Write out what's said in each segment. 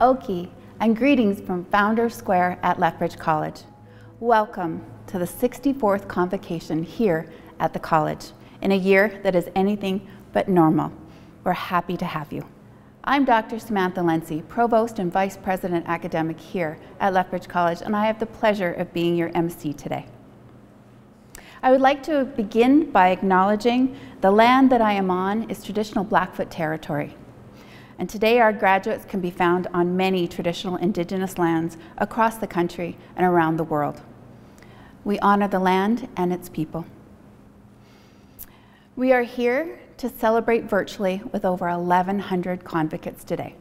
Oki, and greetings from Founders Square at Lethbridge College. Welcome to the 64th Convocation here at the college in a year that is anything but normal. We're happy to have you. I'm Dr. SAMANTHA LENCI, Provost and Vice President Academic here at Lethbridge College, and I have the pleasure of being your MC today. I would like to begin by acknowledging the land that I am on is traditional Blackfoot territory. And today our graduates can be found on many traditional Indigenous lands across the country and around the world. We honor the land and its people. We are here to celebrate virtually with over 1,100 convocates today.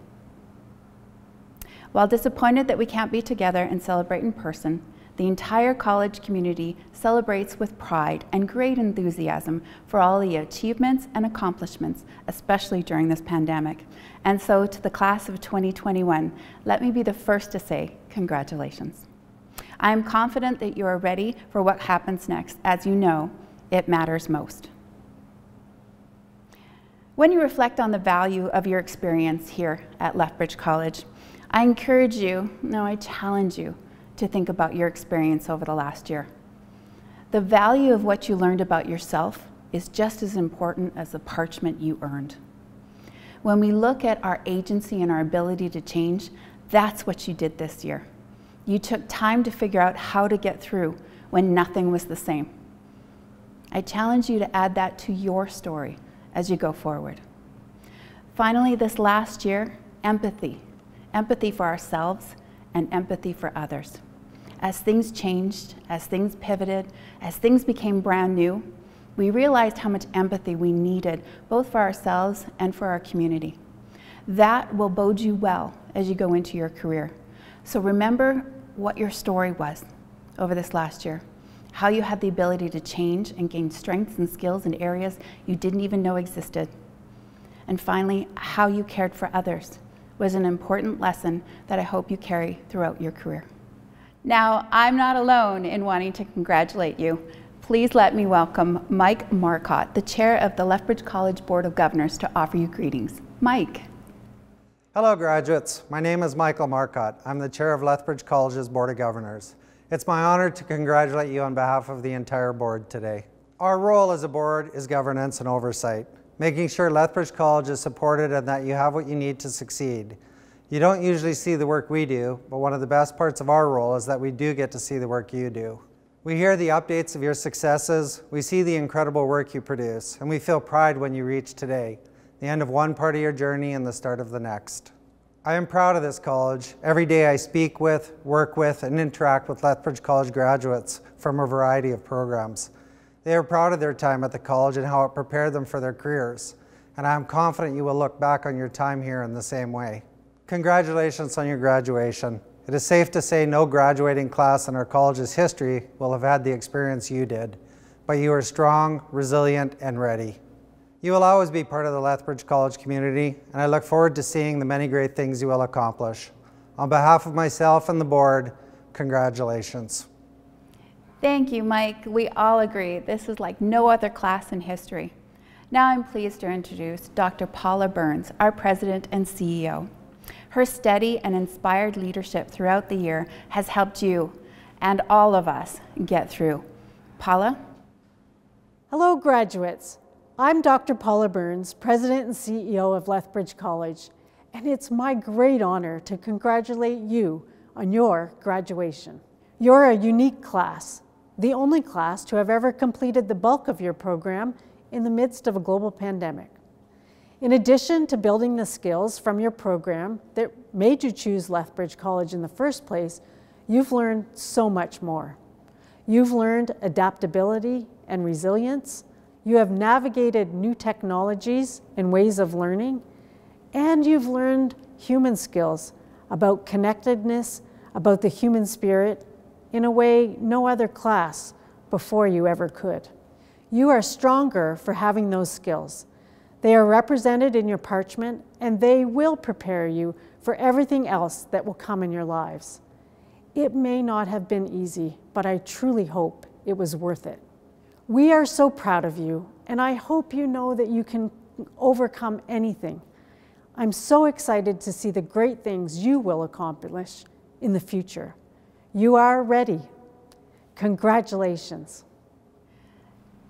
While disappointed that we can't be together and celebrate in person, the entire college community celebrates with pride and great enthusiasm for all the achievements and accomplishments, especially during this pandemic. And so to the class of 2021, let me be the first to say congratulations. I am confident that you are ready for what happens next. As you know, it matters most. When you reflect on the value of your experience here at Lethbridge College, I encourage you, no, I challenge you to think about your experience over the last year. The value of what you learned about yourself is just as important as the parchment you earned. When we look at our agency and our ability to change, that's what you did this year. You took time to figure out how to get through when nothing was the same. I challenge you to add that to your story as you go forward. Finally, this last year, empathy. Empathy for ourselves and empathy for others. As things changed, as things pivoted, as things became brand new, we realized how much empathy we needed, both for ourselves and for our community. That will bode you well as you go into your career. So remember what your story was over this last year, how you had the ability to change and gain strengths and skills in areas you didn't even know existed. And finally, how you cared for others was an important lesson that I hope you carry throughout your career. Now, I'm not alone in wanting to congratulate you. Please let me welcome Mike Marcotte, the chair of the Lethbridge College Board of Governors, to offer you greetings. Mike. Hello, graduates. My name is Michael Marcotte. I'm the chair of Lethbridge College's Board of Governors. It's my honor to congratulate you on behalf of the entire board today. Our role as a board is governance and oversight, making sure Lethbridge College is supported and that you have what you need to succeed. You don't usually see the work we do, but one of the best parts of our role is that we do get to see the work you do. We hear the updates of your successes, we see the incredible work you produce, and we feel pride when you reach today, the end of one part of your journey and the start of the next. I am proud of this college. Every day I speak with, work with, and interact with Lethbridge College graduates from a variety of programs. They are proud of their time at the college and how it prepared them for their careers, and I am confident you will look back on your time here in the same way. Congratulations on your graduation. It is safe to say no graduating class in our college's history will have had the experience you did, but you are strong, resilient, and ready. You will always be part of the Lethbridge College community, and I look forward to seeing the many great things you will accomplish. On behalf of myself and the board, congratulations. Thank you, Mike. We all agree this is like no other class in history. Now I'm pleased to introduce Dr. Paula Burns, our president and CEO. Her steady and inspired leadership throughout the year has helped you and all of us get through. Paula? Hello, graduates. I'm Dr. Paula Burns, President and CEO of Lethbridge College, and it's my great honor to congratulate you on your graduation. You're a unique class, the only class to have ever completed the bulk of your program in the midst of a global pandemic. In addition to building the skills from your program that made you choose Lethbridge College in the first place, you've learned so much more. You've learned adaptability and resilience. You have navigated new technologies and ways of learning, and you've learned human skills about connectedness, about the human spirit, in a way no other class before you ever could. You are stronger for having those skills. They are represented in your parchment, and they will prepare you for everything else that will come in your lives. It may not have been easy, but I truly hope it was worth it. We are so proud of you, and I hope you know that you can overcome anything. I'm so excited to see the great things you will accomplish in the future. You are ready. Congratulations.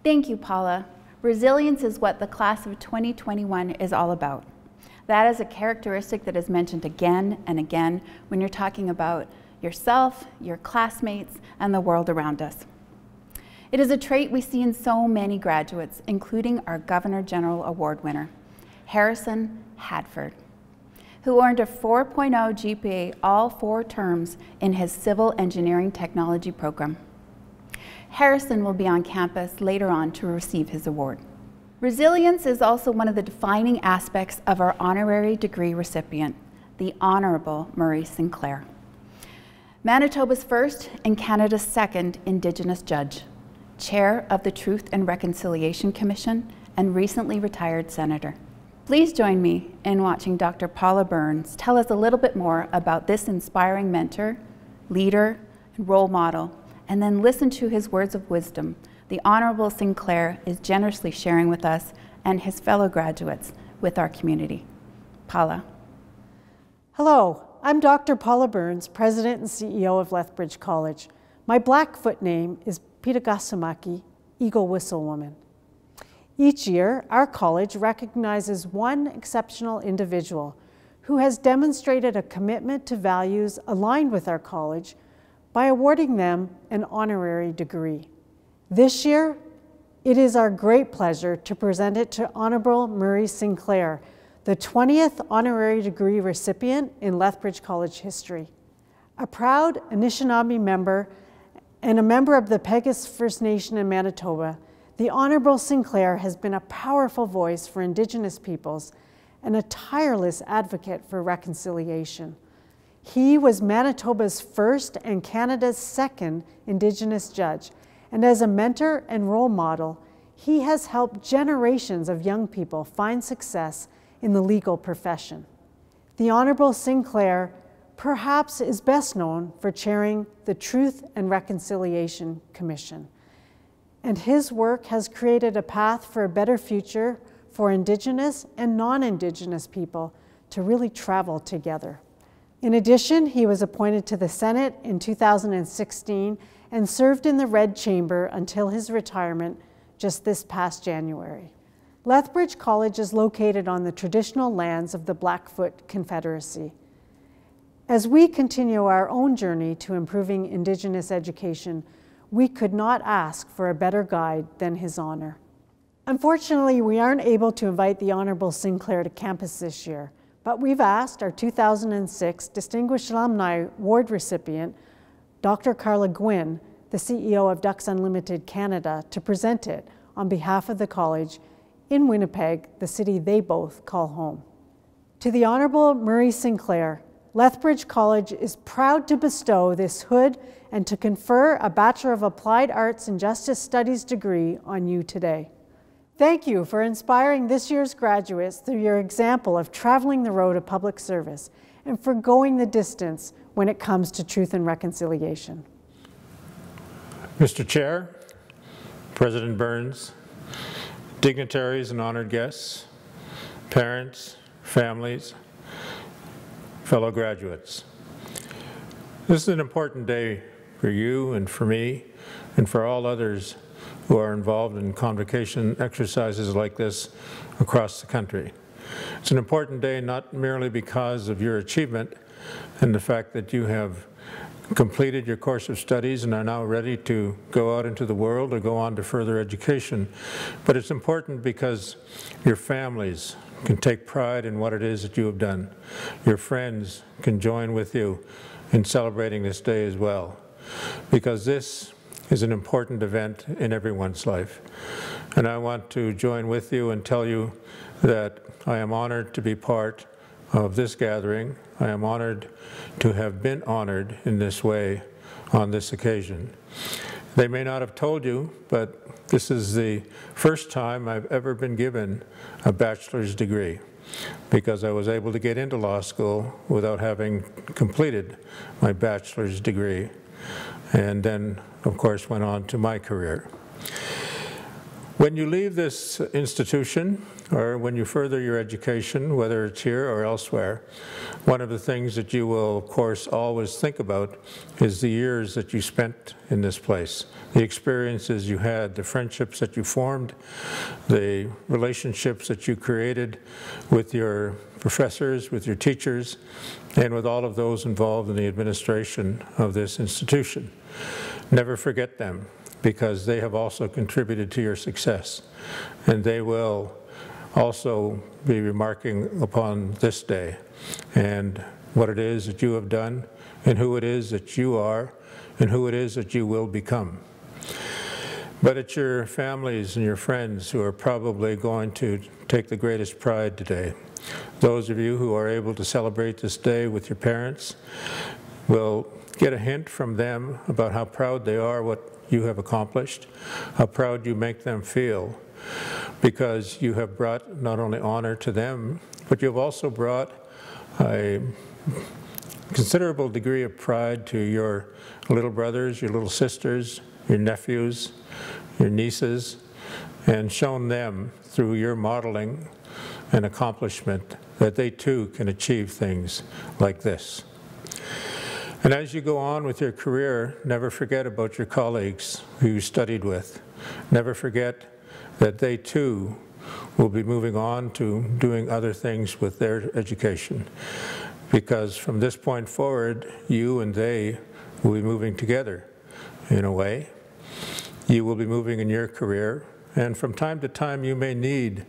Thank you, Paula. Resilience is what the class of 2021 is all about. That is a characteristic that is mentioned again and again when you're talking about yourself, your classmates, and the world around us. It is a trait we see in so many graduates, including our Governor General Award winner, Harrison Hadford, who earned a 4.0 GPA all 4 terms in his civil engineering technology program. Harrison will be on campus later on to receive his award. Resilience is also one of the defining aspects of our honorary degree recipient, the Honorable Murray Sinclair, Manitoba's first and Canada's second Indigenous judge, chair of the Truth and Reconciliation Commission, and recently retired senator. Please join me in watching Dr. Paula Burns tell us a little bit more about this inspiring mentor, leader, and role model, and then listen to his words of wisdom the Honorable Sinclair is generously sharing with us and his fellow graduates with our community. Paula. Hello, I'm Dr. Paula Burns, President and CEO of Lethbridge College. My Blackfoot name is Pitagasumaki, Eagle Whistle Woman. Each year, our college recognizes one exceptional individual who has demonstrated a commitment to values aligned with our college by awarding them an honorary degree. This year, it is our great pleasure to present it to Honorable Murray Sinclair, the 20th honorary degree recipient in Lethbridge College history. A proud Anishinaabe member and a member of the Peguis First Nation in Manitoba, the Honorable Sinclair has been a powerful voice for Indigenous peoples and a tireless advocate for reconciliation. He was Manitoba's first and Canada's second Indigenous judge, and as a mentor and role model, he has helped generations of young people find success in the legal profession. The Honorable Sinclair perhaps is best known for chairing the Truth and Reconciliation Commission, and his work has created a path for a better future for Indigenous and non-Indigenous people to really travel together. In addition, he was appointed to the Senate in 2016 and served in the Red Chamber until his retirement just this past January. Lethbridge College is located on the traditional lands of the Blackfoot Confederacy. As we continue our own journey to improving Indigenous education, we could not ask for a better guide than his honor. Unfortunately, we aren't able to invite the Honorable Sinclair to campus this year, but we've asked our 2006 Distinguished Alumni Award recipient, Dr. Carla Gwynn, the CEO of Ducks Unlimited Canada, to present it on behalf of the college in Winnipeg, the city they both call home. To the Honorable Murray Sinclair, Lethbridge College is proud to bestow this hood and to confer a Bachelor of Applied Arts and Justice Studies degree on you today. Thank you for inspiring this year's graduates through your example of traveling the road of public service and for going the distance when it comes to truth and reconciliation. Mr. Chair, President Burns, dignitaries and honored guests, parents, families, fellow graduates. This is an important day for you and for me and for all others who are involved in convocation exercises like this across the country. It's an important day not merely because of your achievement and the fact that you have completed your course of studies and are now ready to go out into the world or go on to further education, but it's important because your families can take pride in what it is that you have done. Your friends can join with you in celebrating this day as well, because this is an important event in everyone's life. And I want to join with you and tell you that I am honored to be part of this gathering. I am honored to have been honored in this way on this occasion. They may not have told you, but this is the first time I've ever been given a bachelor's degree, because I was able to get into law school without having completed my bachelor's degree, and then, of course, went on to my career. When you leave this institution, or when you further your education, whether it's here or elsewhere, one of the things that you will, of course, always think about is the years that you spent in this place, the experiences you had, the friendships that you formed, the relationships that you created with your professors, with your teachers, and with all of those involved in the administration of this institution. Never forget them, because they have also contributed to your success, and they will also be remarking upon this day and what it is that you have done and who it is that you are and who it is that you will become. But it's your families and your friends who are probably going to take the greatest pride today. Those of you who are able to celebrate this day with your parents will get a hint from them about how proud they are what you have accomplished, how proud you make them feel, because you have brought not only honor to them, but you've also brought a considerable degree of pride to your little brothers, your little sisters, your nephews, your nieces, and shown them through your modeling and accomplishment that they too can achieve things like this. And as you go on with your career, never forget about your colleagues who you studied with. Never forget that they too will be moving on to doing other things with their education. Because from this point forward, you and they will be moving together in a way. You will be moving in your career, and from time to time you may need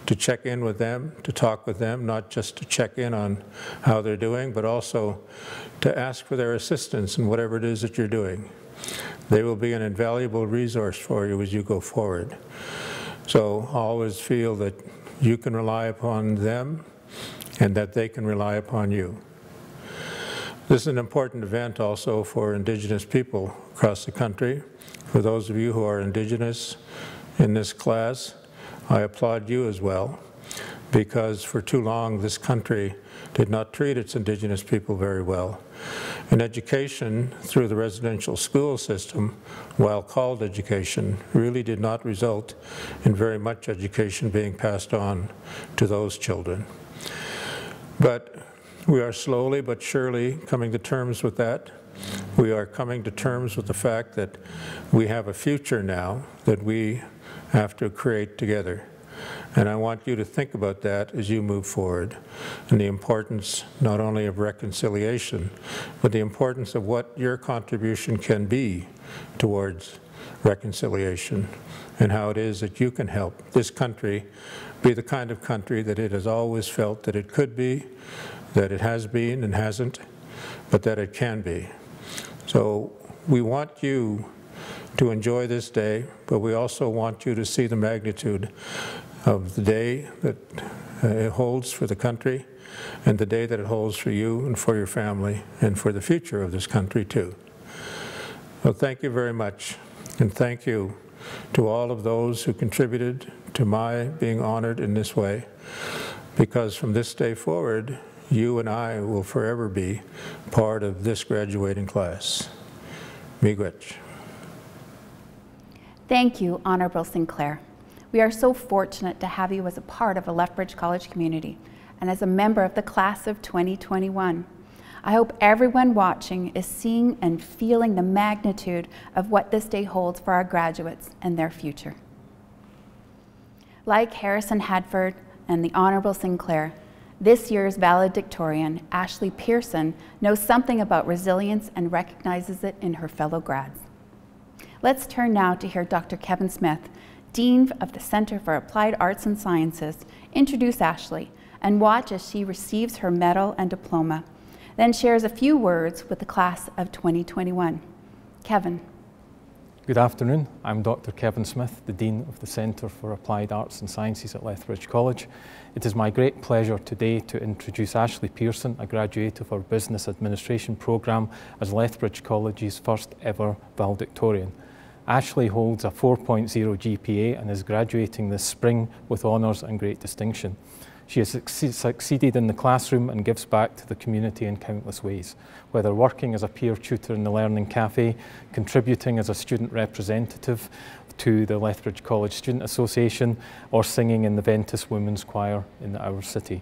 to check in with them, to talk with them, not just to check in on how they're doing, but also to ask for their assistance in whatever it is that you're doing. They will be an invaluable resource for you as you go forward. So always feel that you can rely upon them and that they can rely upon you. This is an important event also for Indigenous people across the country. For those of you who are Indigenous in this class, I applaud you as well, because for too long this country did not treat its Indigenous people very well. And education through the residential school system, while called education, really did not result in very much education being passed on to those children. But we are slowly but surely coming to terms with that. We are coming to terms with the fact that we have a future now that we have to create together. And I want you to think about that as you move forward, and the importance not only of reconciliation, but the importance of what your contribution can be towards reconciliation, and how it is that you can help this country be the kind of country that it has always felt that it could be, that it has been and hasn't, but that it can be. So we want you to enjoy this day, but we also want you to see the magnitude of the day that it holds for the country, and the day that it holds for you and for your family and for the future of this country too. So thank you very much, and thank you to all of those who contributed to my being honored in this way, because from this day forward, you and I will forever be part of this graduating class. Miigwech. Thank you, Honorable Sinclair. We are so fortunate to have you as a part of a Lethbridge College community and as a member of the class of 2021. I hope everyone watching is seeing and feeling the magnitude of what this day holds for our graduates and their future. Like Harrison Hadford and the Honorable Sinclair, this year's valedictorian, Ashley Pearson, knows something about resilience and recognizes it in her fellow grads. Let's turn now to hear Dr. Kevin Smith, Dean of the Center for Applied Arts and Sciences, introduce Ashley and watch as she receives her medal and diploma, then shares a few words with the class of 2021. Kevin. Good afternoon. I'm Dr. Kevin Smith, the Dean of the Centre for Applied Arts and Sciences at Lethbridge College. It is my great pleasure today to introduce Ashley Pearson, a graduate of our Business Administration programme as Lethbridge College's first ever valedictorian. Ashley holds a 4.0 GPA and is graduating this spring with honours and great distinction. She has succeeded in the classroom and gives back to the community in countless ways, whether working as a peer tutor in the Learning Cafe, contributing as a student representative to the Lethbridge College Student Association or singing in the Ventus Women's Choir in our city.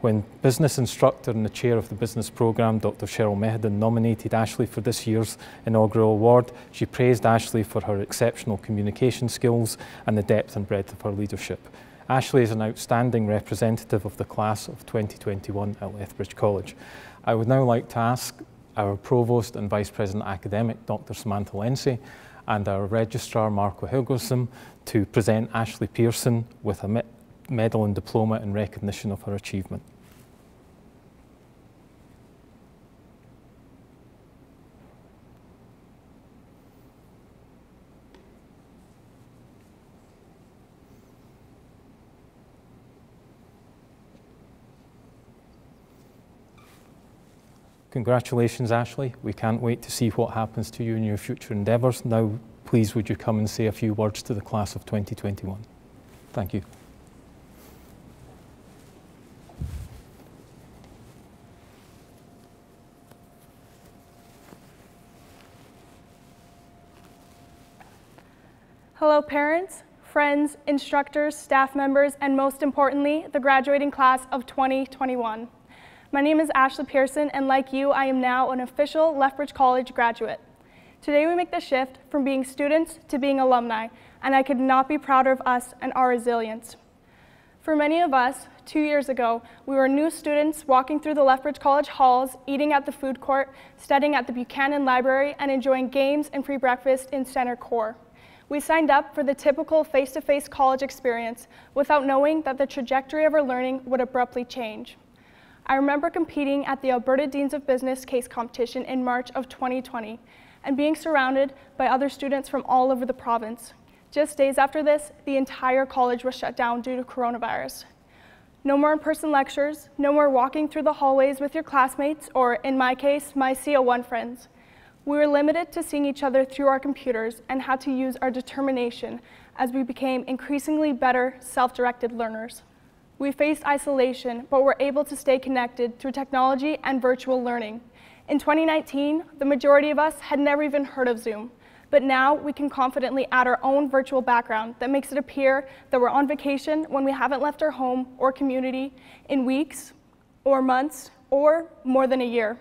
When business instructor and the chair of the business programme, Dr. Cheryl Mehedin, nominated Ashley for this year's inaugural award, she praised Ashley for her exceptional communication skills and the depth and breadth of her leadership. Ashley is an outstanding representative of the class of 2021 at Lethbridge College. I would now like to ask our Provost and Vice President Academic, Dr. Samantha LENCI, and our Registrar, Marco Helgersson, to present Ashley Pearson with a medal and diploma in recognition of her achievement. Congratulations, Ashley. We can't wait to see what happens to you in your future endeavours. Now, please would you come and say a few words to the class of 2021. Thank you. Hello parents, friends, instructors, staff members, and most importantly, the graduating class of 2021. My name is Ashley Pearson, and like you, I am now an official Lethbridge College graduate. Today we make the shift from being students to being alumni, and I could not be prouder of us and our resilience. For many of us, 2 years ago, we were new students walking through the Lethbridge College halls, eating at the food court, studying at the Buchanan Library, and enjoying games and free breakfast in Center Core. We signed up for the typical face-to-face college experience without knowing that the trajectory of our learning would abruptly change. I remember competing at the Alberta Deans of Business case competition in March of 2020 and being surrounded by other students from all over the province. Just days after this, the entire college was shut down due to coronavirus. No more in-person lectures, no more walking through the hallways with your classmates, or in my case, my CO1 friends. We were limited to seeing each other through our computers and had to use our determination as we became increasingly better self-directed learners. We faced isolation, but were able to stay connected through technology and virtual learning. In 2019, the majority of us had never even heard of Zoom, but now we can confidently add our own virtual background that makes it appear that we're on vacation when we haven't left our home or community in weeks or months or more than a year.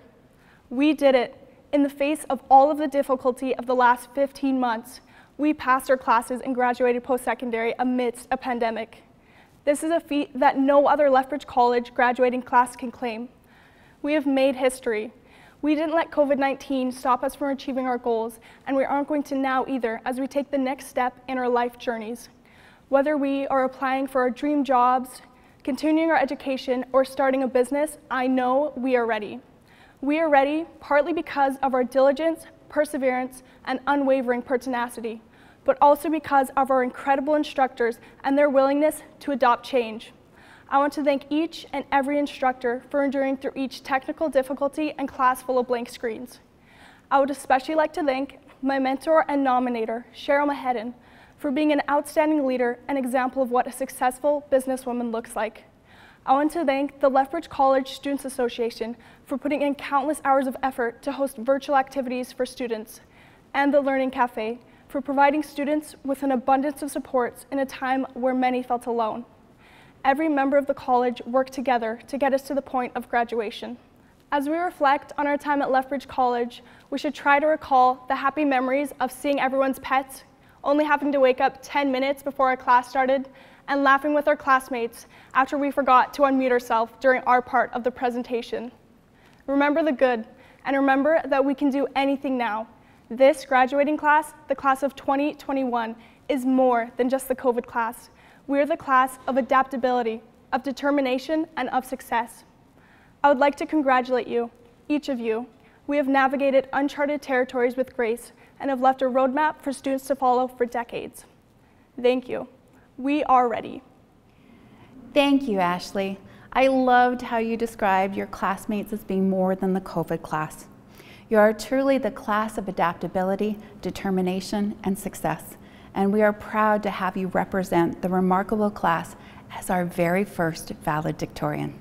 We did it. In the face of all of the difficulty of the last 15 months, we passed our classes and graduated post-secondary amidst a pandemic. This is a feat that no other Lethbridge College graduating class can claim. We have made history. We didn't let COVID-19 stop us from achieving our goals, and we aren't going to now either as we take the next step in our life journeys. Whether we are applying for our dream jobs, continuing our education, or starting a business, I know we are ready. We are ready partly because of our diligence, perseverance, and unwavering pertinacity, but also because of our incredible instructors and their willingness to adopt change. I want to thank each and every instructor for enduring through each technical difficulty and class full of blank screens. I would especially like to thank my mentor and nominator, Cheryl Mehedin, for being an outstanding leader and example of what a successful businesswoman looks like. I want to thank the Lethbridge College Students Association for putting in countless hours of effort to host virtual activities for students, and the Learning Cafe for providing students with an abundance of supports in a time where many felt alone. Every member of the college worked together to get us to the point of graduation. As we reflect on our time at Lethbridge College, we should try to recall the happy memories of seeing everyone's pets, only having to wake up 10 minutes before our class started, and laughing with our classmates after we forgot to unmute ourselves during our part of the presentation. Remember the good, and remember that we can do anything now. This graduating class, the class of 2021, is more than just the COVID class. We're the class of adaptability, of determination, and of success. I would like to congratulate you, each of you. We have navigated uncharted territories with grace and have left a roadmap for students to follow for decades. Thank you. We are ready. Thank you, Ashley. I loved how you described your classmates as being more than the COVID class. You are truly the class of adaptability, determination, and success, and we are proud to have you represent the remarkable class as our very first valedictorian.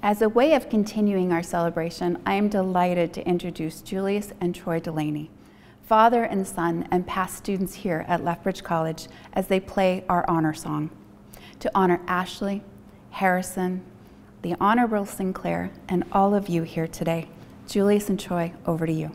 As a way of continuing our celebration, I am delighted to introduce Julius and Troy DELANEY. Father and Son, and past students here at Lethbridge College as they play our honor song. To honor Ashley, Harrison, the Honorable Sinclair, and all of you here today. Julius and Troy, over to you.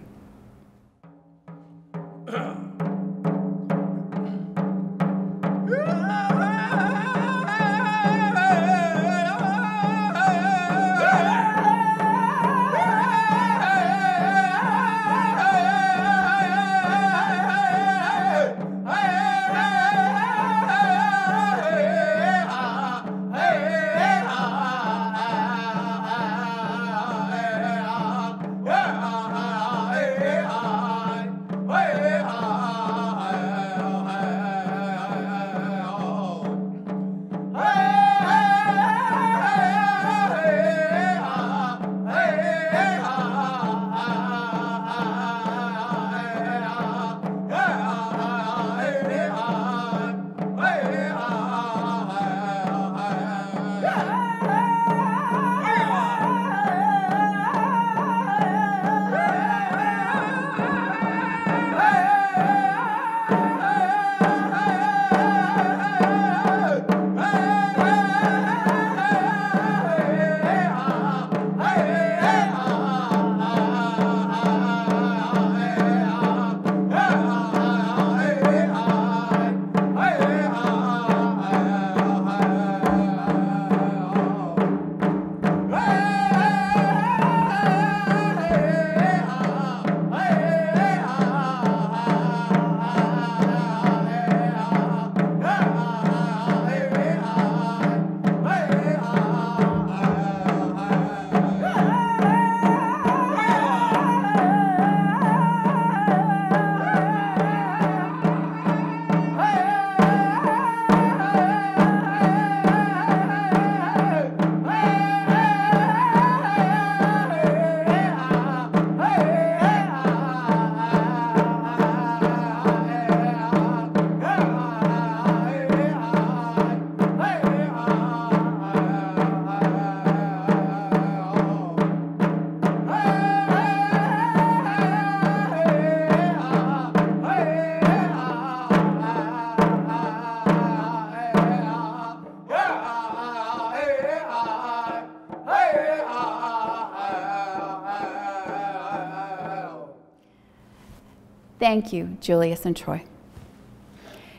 Thank you, Julius and Troy.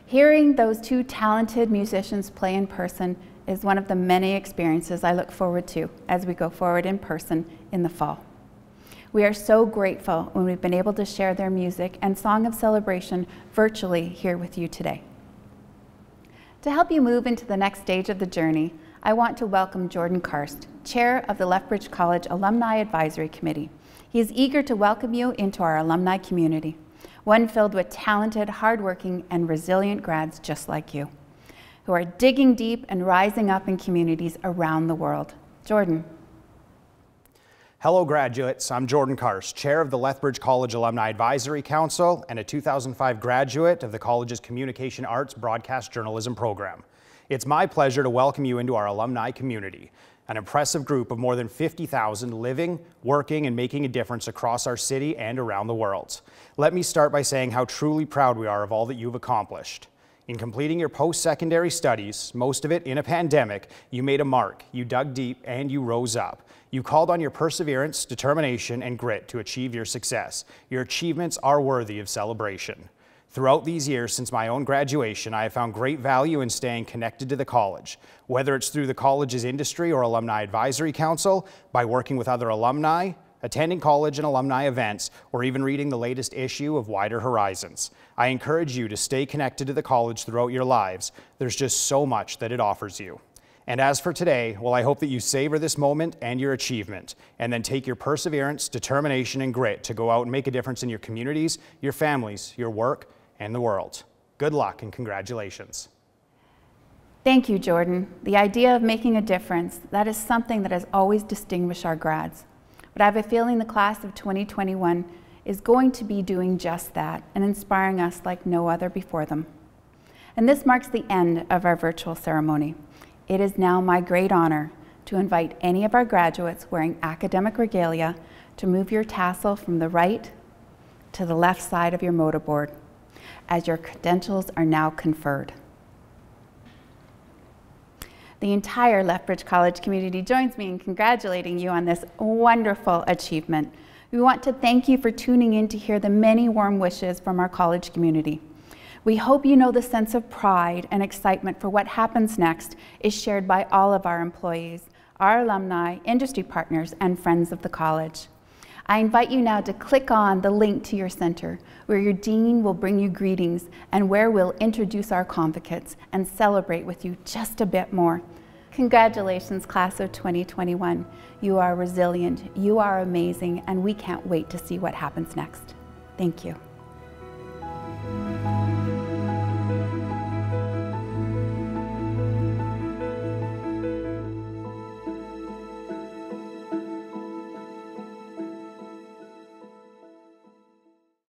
Hearing those two talented musicians play in person is one of the many experiences I look forward to as we go forward in person in the fall. We are so grateful when we've been able to share their music and song of celebration virtually here with you today. To help you move into the next stage of the journey, I want to welcome Jordan Karst, Chair of the Lethbridge College Alumni Advisory Committee. He is eager to welcome you into our alumni community, one filled with talented, hardworking, and resilient grads just like you, who are digging deep and rising up in communities around the world. Jordan. Hello graduates, I'm Jordan Karst, Chair of the Lethbridge College Alumni Advisory Council and a 2005 graduate of the college's Communication Arts Broadcast Journalism program. It's my pleasure to welcome you into our alumni community, an impressive group of more than 50,000 living, working, and making a difference across our city and around the world. Let me start by saying how truly proud we are of all that you've accomplished. In completing your post-secondary studies, most of it in a pandemic, you made a mark, you dug deep, and you rose up. You called on your perseverance, determination, and grit to achieve your success. Your achievements are worthy of celebration. Throughout these years since my own graduation, I have found great value in staying connected to the college, whether it's through the college's industry or alumni advisory council, by working with other alumni, attending college and alumni events, or even reading the latest issue of Wider Horizons. I encourage you to stay connected to the college throughout your lives. There's just so much that it offers you. And as for today, well, I hope that you savor this moment and your achievement, and then take your perseverance, determination, and grit to go out and make a difference in your communities, your families, your work, and the world. Good luck and congratulations. Thank you, Jordan. The idea of making a difference, that is something that has always distinguished our grads. But I have a feeling the class of 2021 is going to be doing just that and inspiring us like no other before them. And this marks the end of our virtual ceremony. It is now my great honor to invite any of our graduates wearing academic regalia to move your tassel from the right to the left side of your motorboard, as your credentials are now conferred. The entire Lethbridge College community joins me in congratulating you on this wonderful achievement. We want to thank you for tuning in to hear the many warm wishes from our college community. We hope you know the sense of pride and excitement for what happens next is shared by all of our employees, our alumni, industry partners, and friends of the college. I invite you now to click on the link to your center, where your dean will bring you greetings and where we'll introduce our convocates and celebrate with you just a bit more. Congratulations, class of 2021. You are resilient, you are amazing, and we can't wait to see what happens next. Thank you.